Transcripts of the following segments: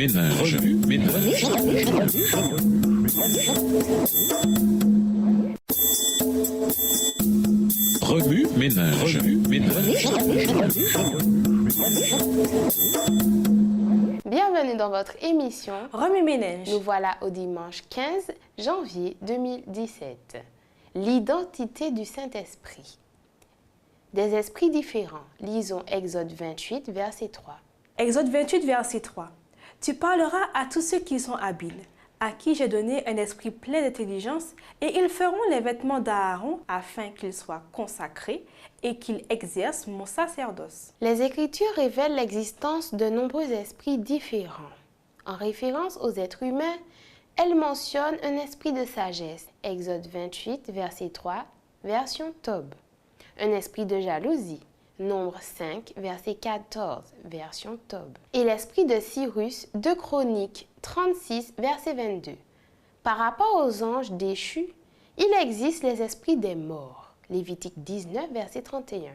Ménage. Remue-ménage. Bienvenue dans votre émission Remue-ménage. Nous voilà au dimanche 15 janvier 2017. L'identité du Saint-Esprit. Des esprits différents. Lisons Exode 28, verset 3. Exode 28, verset 3. Tu parleras à tous ceux qui sont habiles, à qui j'ai donné un esprit plein d'intelligence, et ils feront les vêtements d'Aaron afin qu'ils soient consacrés et qu'ils exercent mon sacerdoce. Les Écritures révèlent l'existence de nombreux esprits différents. En référence aux êtres humains, elles mentionnent un esprit de sagesse, Exode 28, verset 3, version Tob. Un esprit de jalousie, Nombre 5, verset 14, version Tob. Et l'esprit de Cyrus, 2 Chroniques 36, verset 22. Par rapport aux anges déchus, il existe les esprits des morts, Lévitique 19, verset 31.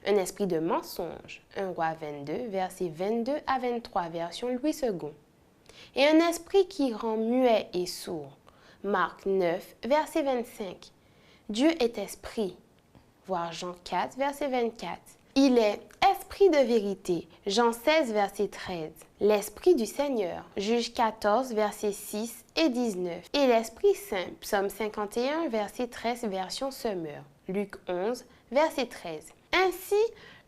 Un esprit de mensonge, 1 Roi 22, verset 22 à 23, version Louis II. Et un esprit qui rend muet et sourd, Marc 9, verset 25. Dieu est esprit, voir Jean 4, verset 24. Il est esprit de vérité, Jean 16, verset 13. L'esprit du Seigneur, Juge 14, verset 6 et 19. Et l'Esprit Saint, Psaume 51, verset 13, version Semeur, Luc 11, verset 13. Ainsi,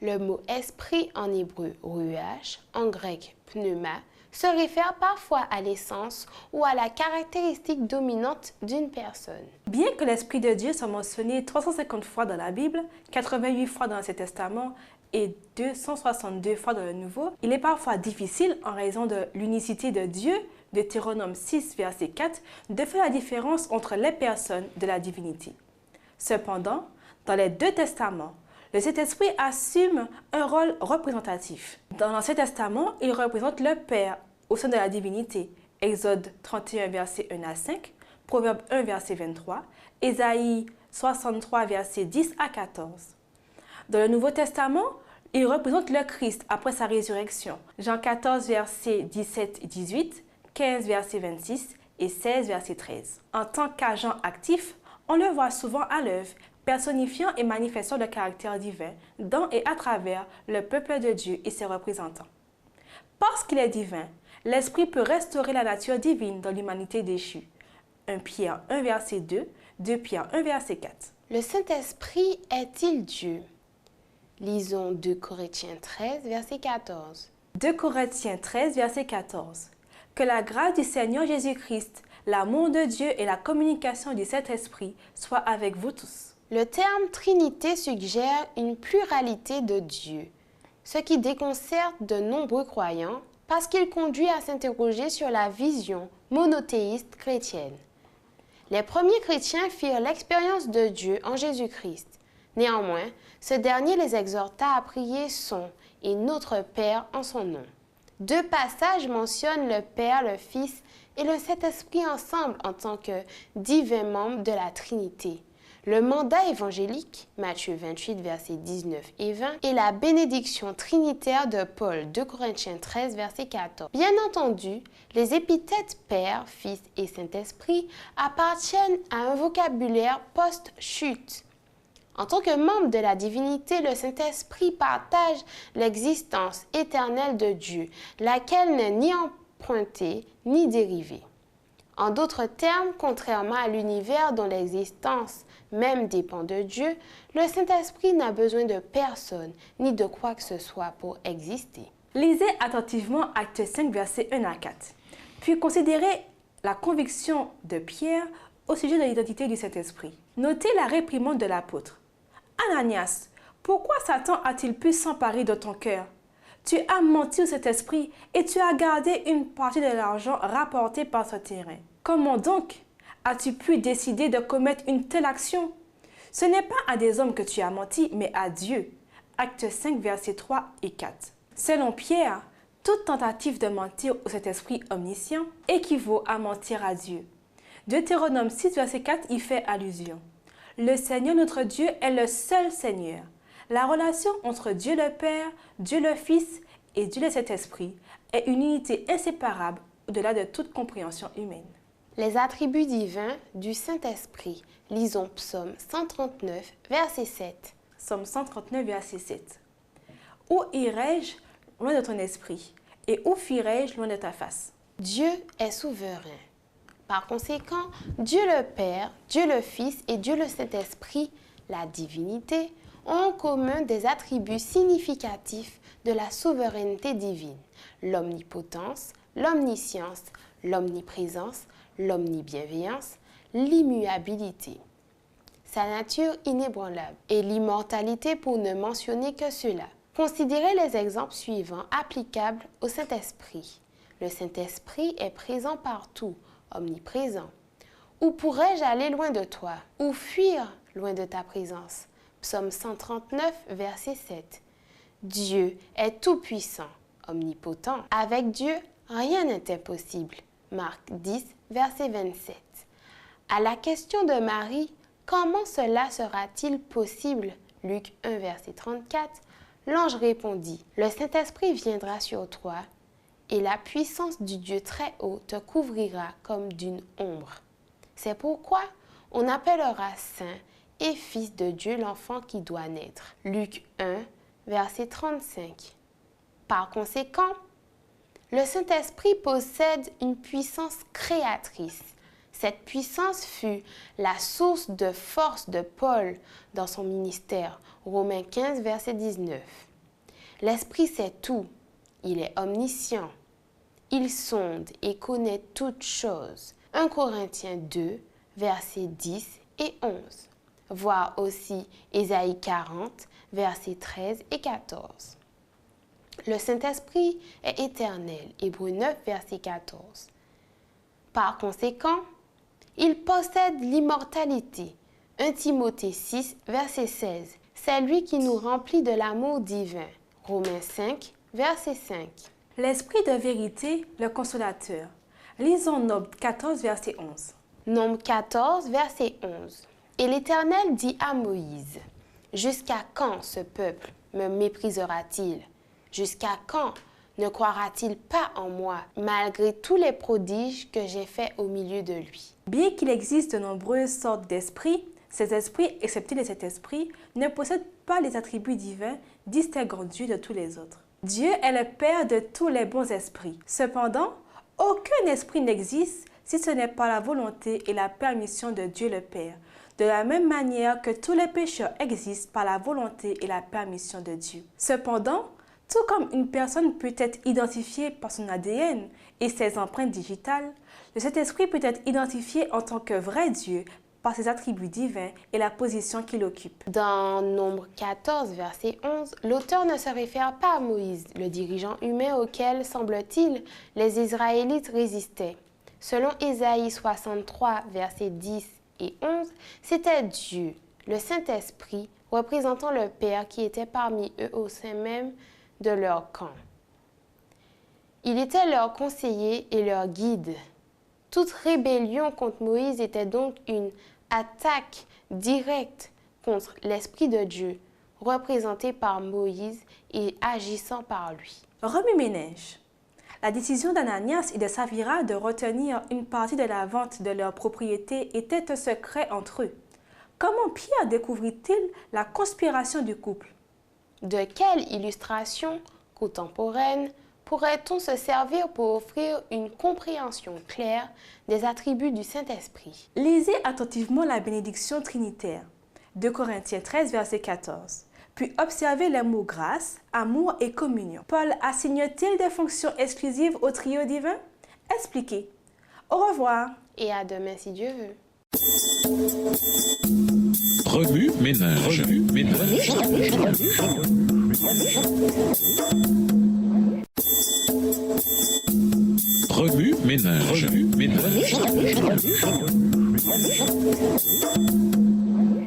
le mot esprit en hébreu, ruach, en grec, pneuma, se réfère parfois à l'essence ou à la caractéristique dominante d'une personne. Bien que l'Esprit de Dieu soit mentionné 350 fois dans la Bible, 88 fois dans l'Ancien Testament et 262 fois dans le Nouveau, il est parfois difficile, en raison de l'unicité de Dieu, Deutéronome 6, verset 4, de faire la différence entre les personnes de la divinité. Cependant, dans les deux testaments, le Saint-Esprit assume un rôle représentatif. Dans l'Ancien Testament, il représente le Père au sein de la divinité. Exode 31, verset 1 à 5, Proverbe 1, verset 23, Ésaïe 63, verset 10 à 14. Dans le Nouveau Testament, il représente le Christ après sa résurrection. Jean 14, verset 17 et 18, 15, verset 26 et 16, verset 13. En tant qu'agent actif, on le voit souvent à l'œuvre, personnifiant et manifestant le caractère divin dans et à travers le peuple de Dieu et ses représentants. Parce qu'il est divin, l'Esprit peut restaurer la nature divine dans l'humanité déchue. 1 Pierre 1, verset 2, 2 Pierre 1, verset 4. Le Saint-Esprit est-il Dieu? Lisons 2 Corinthiens 13, verset 14. 2 Corinthiens 13, verset 14. Que la grâce du Seigneur Jésus-Christ, l'amour de Dieu et la communication du Saint-Esprit soient avec vous tous. Le terme Trinité suggère une pluralité de Dieu, ce qui déconcerte de nombreux croyants parce qu'il conduit à s'interroger sur la vision monothéiste chrétienne. Les premiers chrétiens firent l'expérience de Dieu en Jésus-Christ. Néanmoins, ce dernier les exhorta à prier son et notre Père en son nom. 2 passages mentionnent le Père, le Fils et le Saint-Esprit ensemble en tant que divins membres de la Trinité. Le mandat évangélique, Matthieu 28, versets 19 et 20, et la bénédiction trinitaire de Paul, 2 Corinthiens 13, verset 14. Bien entendu, les épithètes Père, Fils et Saint-Esprit appartiennent à un vocabulaire post-chute. En tant que membre de la divinité, le Saint-Esprit partage l'existence éternelle de Dieu, laquelle n'est ni empruntée ni dérivée. En d'autres termes, contrairement à l'univers dont l'existence même dépend de Dieu, le Saint-Esprit n'a besoin de personne ni de quoi que ce soit pour exister. Lisez attentivement Actes 5, versets 1 à 4. Puis considérez la conviction de Pierre au sujet de l'identité du Saint-Esprit. Notez la réprimande de l'apôtre. Ananias, pourquoi Satan a-t-il pu s'emparer de ton cœur? Tu as menti au Saint-Esprit et tu as gardé une partie de l'argent rapporté par ce terrain. Comment donc as-tu pu décider de commettre une telle action? Ce n'est pas à des hommes que tu as menti, mais à Dieu. Actes 5, versets 3 et 4. Selon Pierre, toute tentative de mentir au Saint-Esprit omniscient équivaut à mentir à Dieu. Deutéronome 6, verset 4 y fait allusion. Le Seigneur notre Dieu est le seul Seigneur. La relation entre Dieu le Père, Dieu le Fils et Dieu le Saint-Esprit est une unité inséparable au-delà de toute compréhension humaine. Les attributs divins du Saint-Esprit. Lisons Psaume 139, verset 7. Psaume 139, verset 7. Où irai-je loin de ton esprit, et où fuirai-je loin de ta face? Dieu est souverain. Par conséquent, Dieu le Père, Dieu le Fils et Dieu le Saint-Esprit, la divinité, ont en commun des attributs significatifs de la souveraineté divine: l'omnipotence, l'omniscience, l'omniprésence, l'omnibienveillance, l'immuabilité, sa nature inébranlable et l'immortalité, pour ne mentionner que cela. Considérez les exemples suivants applicables au Saint-Esprit. Le Saint-Esprit est présent partout, omniprésent. Où pourrais-je aller loin de toi? Ou fuir loin de ta présence? Psaume 139, verset 7. Dieu est tout-puissant, omnipotent. Avec Dieu, rien n'est impossible. Marc 10, verset 27. À la question de Marie, comment cela sera-t-il possible? Luc 1, verset 34, l'ange répondit: le Saint-Esprit viendra sur toi, et la puissance du Dieu très haut te couvrira comme d'une ombre. C'est pourquoi on appellera saint et fils de Dieu l'enfant qui doit naître. Luc 1, verset 35. Par conséquent, le Saint-Esprit possède une puissance créatrice. Cette puissance fut la source de force de Paul dans son ministère. Romains 15, verset 19. L'Esprit sait tout. Il est omniscient. Il sonde et connaît toutes choses. 1 Corinthiens 2, versets 10 et 11. Voir aussi Ésaïe 40, versets 13 et 14. Le Saint-Esprit est éternel. Hébreux 9, verset 14. Par conséquent, il possède l'immortalité. 1 Timothée 6, verset 16. C'est lui qui nous remplit de l'amour divin. Romains 5, verset 5. L'Esprit de vérité, le consolateur. Lisons Nombre 14, verset 11. Nombre 14, verset 11. Et l'Éternel dit à Moïse: jusqu'à quand ce peuple me méprisera-t-il? Jusqu'à quand ne croira-t-il pas en moi, malgré tous les prodiges que j'ai faits au milieu de lui? Bien qu'il existe de nombreuses sortes d'esprits, ces esprits, excepté les Saint-Esprit, ne possèdent pas les attributs divins distinguant Dieu de tous les autres. Dieu est le Père de tous les bons esprits. Cependant, aucun esprit n'existe si ce n'est pas la volonté et la permission de Dieu le Père, de la même manière que tous les pécheurs existent par la volonté et la permission de Dieu. Cependant, tout comme une personne peut être identifiée par son ADN et ses empreintes digitales, le Saint-Esprit peut être identifié en tant que vrai Dieu par ses attributs divins et la position qu'il occupe. Dans Nombre 14, verset 11, l'auteur ne se réfère pas à Moïse, le dirigeant humain auquel, semble-t-il, les Israélites résistaient. Selon Ésaïe 63, versets 10 et 11, c'était Dieu, le Saint-Esprit, représentant le Père qui était parmi eux au sein même de leur camp. Il était leur conseiller et leur guide. Toute rébellion contre Moïse était donc une attaque directe contre l'Esprit de Dieu, représenté par Moïse et agissant par lui. Remue-ménage. La décision d'Ananias et de Saphira de retenir une partie de la vente de leur propriété était un secret entre eux. Comment Pierre découvrit-il la conspiration du couple? De quelle illustration contemporaine pourrait-on se servir pour offrir une compréhension claire des attributs du Saint-Esprit? Lisez attentivement la bénédiction trinitaire, 2 Corinthiens 13, verset 14. Puis observez les mots grâce, amour et communion. Paul assigne-t-il des fonctions exclusives au trio divin? Expliquez. Au revoir. Et à demain si Dieu veut. Remue-ménage. Remue-ménage.